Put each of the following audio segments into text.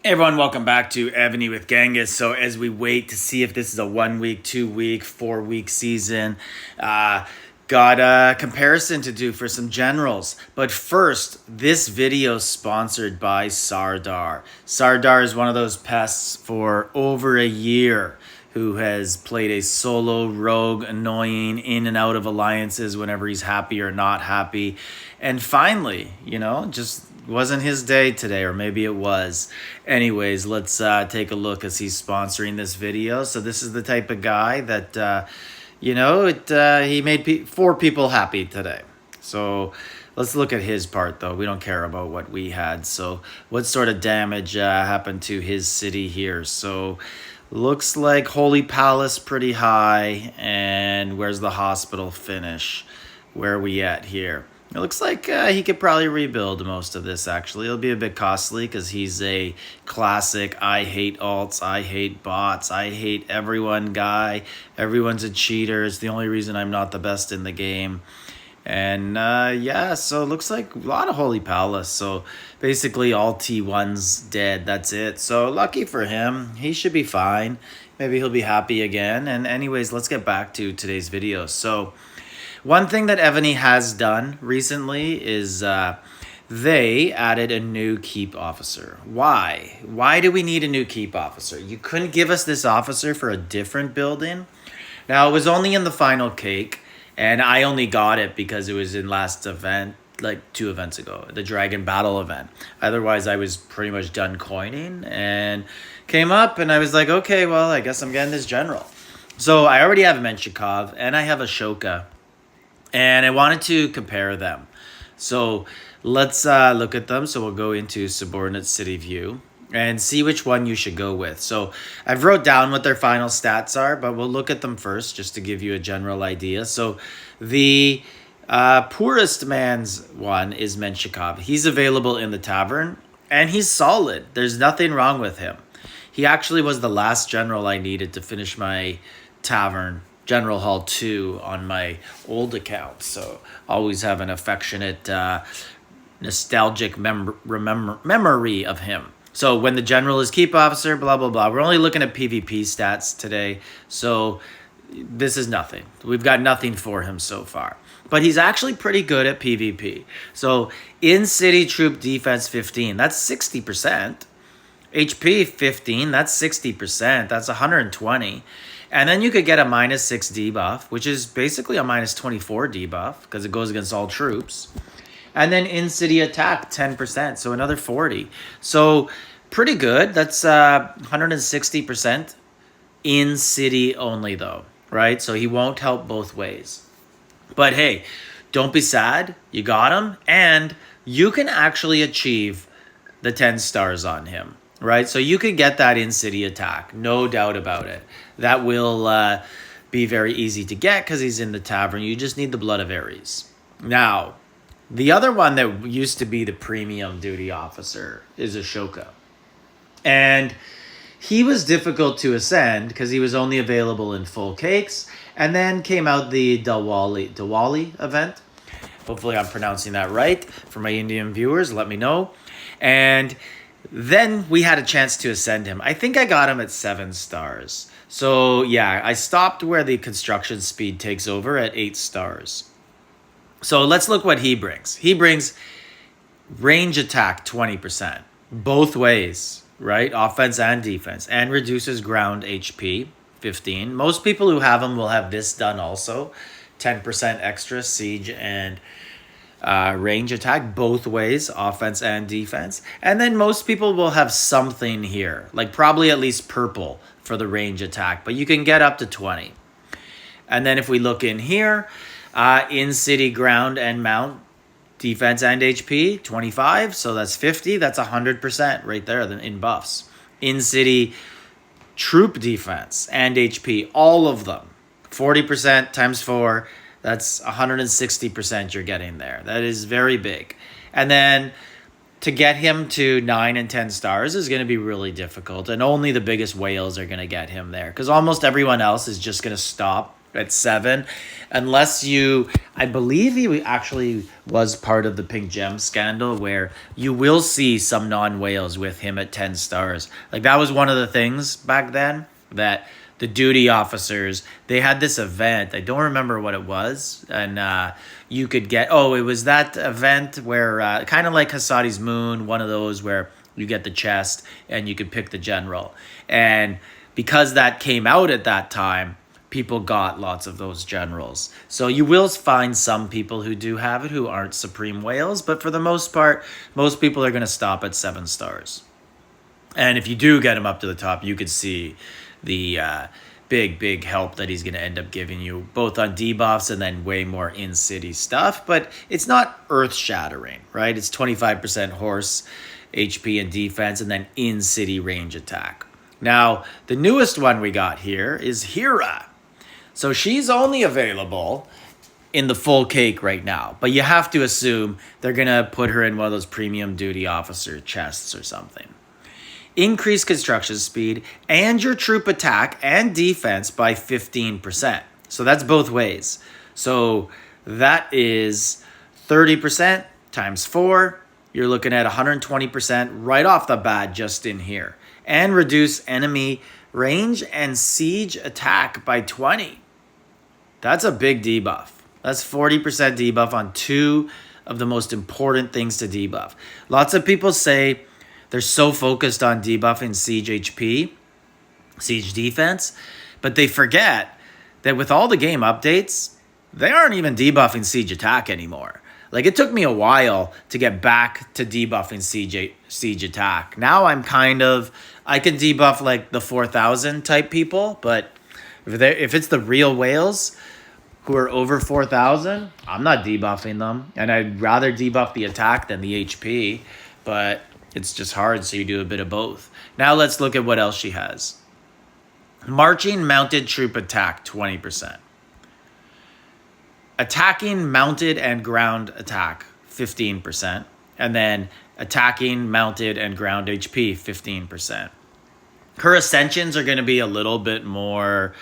Hey everyone, welcome back to Evony with Genghis. So as we wait to see if this is a 1 week, 2 week, 4 week season, got a comparison to do for some generals. But first, this video is sponsored by Sardar. Sardar is one of those pests for over a year who has played a solo rogue, annoying, in and out of alliances whenever he's happy or not happy. And finally, just wasn't his day today, or maybe it was. Anyways, let's take a look as he's sponsoring this video. So this is the type of guy that, he made 4 people happy today. So let's look at his part, though. We don't care about what we had. So what sort of damage happened to his city here? So looks like Holy Palace pretty high. And where's the hospital finish? Where are we at here? It looks like he could probably rebuild most of this, actually. It'll be a bit costly because he's a classic I hate alts, I hate bots, I hate everyone guy. Everyone's a cheater. It's the only reason I'm not the best in the game. And so it looks like a lot of Holy Palace. So basically all T1's dead. That's it. So lucky for him. He should be fine. Maybe he'll be happy again. And anyways, let's get back to today's video. So one thing that Evony has done recently is they added a new keep officer. Why? Why do we need a new keep officer? You couldn't give us this officer for a different building? Now, it was only in the final cake, and I only got it because it was in last event, like 2 events ago, the Dragon Battle event. Otherwise, I was pretty much done coining and came up, and I was like, okay, well, I guess I'm getting this general. So I already have a Menshikov, and I have a Shoka. And I wanted to compare them. So let's look at them. So we'll go into subordinate city view and see which one you should go with. So I've wrote down what their final stats are, but we'll look at them first just to give you a general idea. So the poorest man's one is Menshikov. He's available in the tavern and he's solid. There's nothing wrong with him. He actually was the last general I needed to finish my tavern General Hall 2 on my old account. So always have an affectionate, nostalgic memory of him. So when the general is keep officer, blah, blah, blah. We're only looking at PvP stats today. So this is nothing. We've got nothing for him so far. But he's actually pretty good at PvP. So in-city troop defense 15, that's 60%. HP 15, that's 60%. That's 120. And then you could get a -6 debuff, which is basically a -24 debuff because it goes against all troops. And then in-city attack, 10%, so another 40. So pretty good. That's 160% in-city only, though, right? So he won't help both ways. But hey, don't be sad. You got him. And you can actually achieve the 10 stars on him. Right, so you could get that in-city attack, no doubt about it. That will be very easy to get because he's in the tavern. You just need the Blood of Ares. Now, the other one that used to be the premium duty officer is Ashoka. And he was difficult to ascend because he was only available in full cakes. And then came out the Diwali event. Hopefully I'm pronouncing that right. For my Indian viewers, let me know. And then we had a chance to ascend him. I think I got him at 7 stars. So yeah, I stopped where the construction speed takes over at 8 stars. So let's look what he brings. He brings range attack 20%. Both ways, right? Offense and defense. And reduces ground HP 15. Most people who have him will have this done also. 10% extra siege and range attack both ways, offense and defense. And then most people will have something here, like probably at least purple for the range attack, but you can get up to 20. And then if we look in here, in city ground and mount defense and HP 25, so that's 50. That's 100% right there in buffs. In city troop defense and HP, all of them 40% times 4. That's 160% you're getting there. That is very big. And then to get him to 9 and 10 stars is going to be really difficult. And only the biggest whales are going to get him there. Because almost everyone else is just going to stop at 7. Unless you, I believe he actually was part of the Pink Gem scandal, where you will see some non-whales with him at 10 stars. Like, that was one of the things back then, that the duty officers, they had this event. I don't remember what it was. And you could get, it was that event where, kind of like Hassadi's Moon, one of those where you get the chest and you could pick the general. And because that came out at that time, people got lots of those generals. So you will find some people who do have it who aren't supreme whales, but for the most part, most people are going to stop at 7 stars. And if you do get him up to the top, you could see the big help that he's going to end up giving you, both on debuffs and then way more in-city stuff. But it's not earth-shattering, right? It's 25% horse HP and defense, and then in-city range attack. Now, the newest one we got here is Hera. So she's only available in the full cake right now, but you have to assume they're going to put her in one of those premium duty officer chests or something. Increase construction speed and your troop attack and defense by 15%. So that's both ways. So that is 30% times 4. You're looking at 120% right off the bat just in here. And reduce enemy range and siege attack by 20. That's a big debuff. That's 40% debuff on 2 of the most important things to debuff. Lots of people say they're so focused on debuffing siege HP, siege defense, but they forget that with all the game updates, they aren't even debuffing siege attack anymore. Like, it took me a while to get back to debuffing siege attack. Now I can debuff like the 4,000 type people, but if it's the real whales who are over 4,000, I'm not debuffing them. And I'd rather debuff the attack than the HP, but it's just hard, so you do a bit of both. Now let's look at what else she has. Marching mounted troop attack, 20%. Attacking mounted and ground attack, 15%. And then attacking mounted and ground HP, 15%. Her ascensions are going to be a little bit more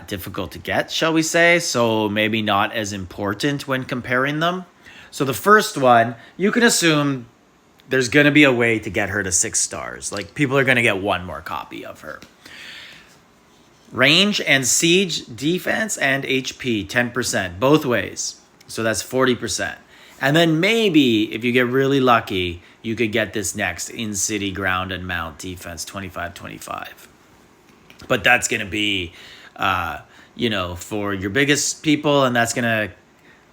difficult to get, shall we say. So maybe not as important when comparing them. So the first one, you can assume there's going to be a way to get her to 6 stars. Like, people are going to get one more copy of her. Range and siege defense and HP, 10%, both ways. So that's 40%. And then maybe, if you get really lucky, you could get this next in-city ground and mount defense, 25-25. But that's going to be, for your biggest people, and that's going to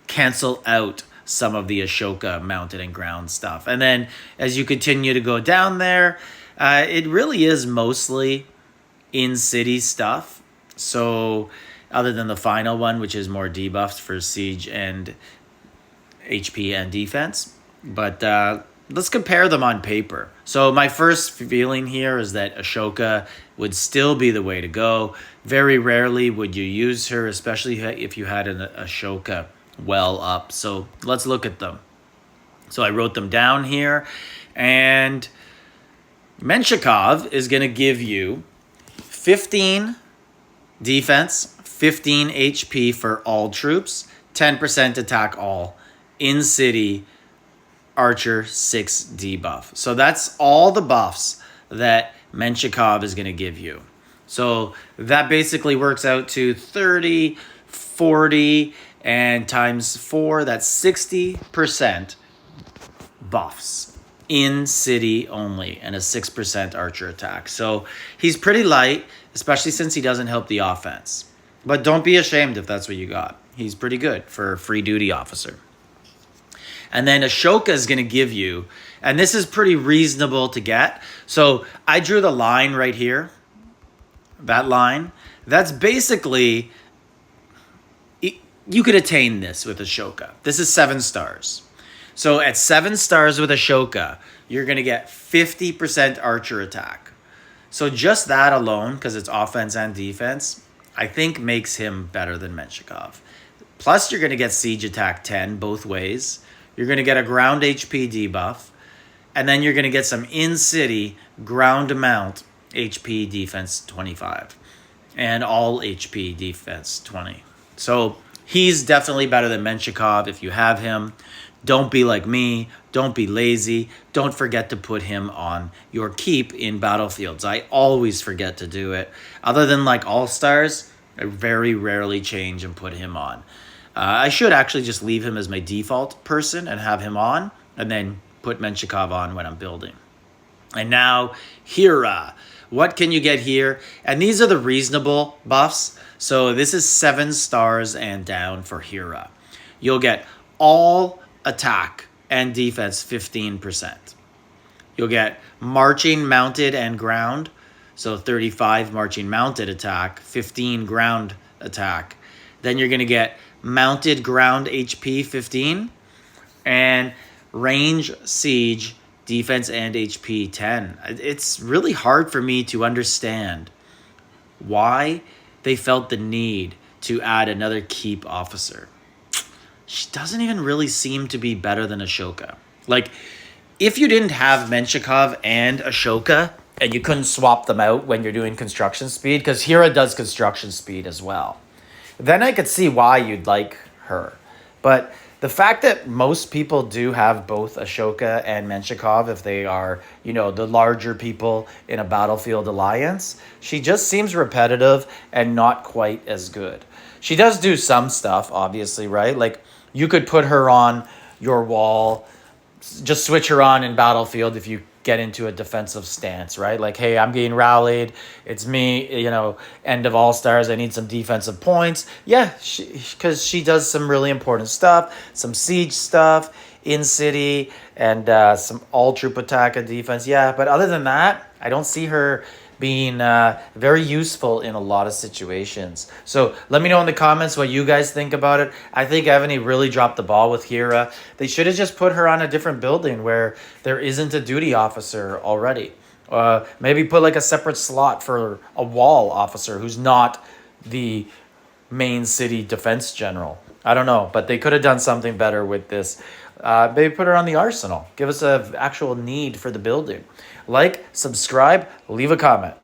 cancel out some of the Ashoka mounted and ground stuff. And then as you continue to go down there, it really is mostly in-city stuff. So other than the final one, which is more debuffs for siege and HP and defense. But let's compare them on paper. So my first feeling here is that Ashoka would still be the way to go. Very rarely would you use her, especially if you had an Ashoka well up. So let's look at them. So I wrote them down here, and Menshikov is going to give you 15 defense, 15 HP for all troops, 10% attack all, in-city, archer, 6 debuff. So that's all the buffs that Menshikov is going to give you. So that basically works out to 30, 40, and times 4, that's 60% buffs in city only, and a 6% archer attack. So he's pretty light, especially since he doesn't help the offense. But don't be ashamed if that's what you got. He's pretty good for a free duty officer. And then Ashoka is going to give you, and this is pretty reasonable to get. So I drew the line right here. That line. That's basically, you could attain this with Ashoka. This is 7 stars. So at 7 stars with Ashoka, you're going to get 50% archer attack. So just that alone, because it's offense and defense, I think makes him better than Menshikov. Plus, you're going to get siege attack 10 both ways. You're going to get a ground HP debuff. And then you're going to get some in-city ground mount HP defense 25. and all HP defense 20. So he's definitely better than Menshikov if you have him. Don't be like me. Don't be lazy. Don't forget to put him on your keep in battlefields. I always forget to do it. Other than like all-stars, I very rarely change and put him on. I should actually just leave him as my default person and have him on, and then put Menshikov on when I'm building. And now, Hira. What can you get here? And these are the reasonable buffs. So this is 7 stars and down for Hira. You'll get all attack and defense 15%. You'll get marching, mounted, and ground. So 35 marching mounted attack, 15 ground attack. Then you're going to get mounted ground HP 15 and range siege defense and HP 10. It's really hard for me to understand why they felt the need to add another keep officer. She doesn't even really seem to be better than Ashoka. Like, if you didn't have Menshikov and Ashoka, and you couldn't swap them out when you're doing construction speed, because Hira does construction speed as well, then I could see why you'd like her. But the fact that most people do have both Ashoka and Menshikov, if they are, the larger people in a battlefield alliance, she just seems repetitive and not quite as good. She does do some stuff, obviously, right? Like, you could put her on your wall, just switch her on in battlefield if you get into a defensive stance, right? Like, hey, I'm getting rallied. It's me, end of all-stars. I need some defensive points. Yeah, because she does some really important stuff, some siege stuff in city, and some all-troop attack and defense. Yeah, but other than that, I don't see her being very useful in a lot of situations. So let me know in the comments what you guys think about it. I think Evony really dropped the ball with Hira. They should have just put her on a different building where there isn't a duty officer already. Maybe put like a separate slot for a wall officer who's not the main city defense general. I don't know, but they could have done something better with this. Maybe put her on the arsenal. Give us an actual need for the building. Like, subscribe, leave a comment.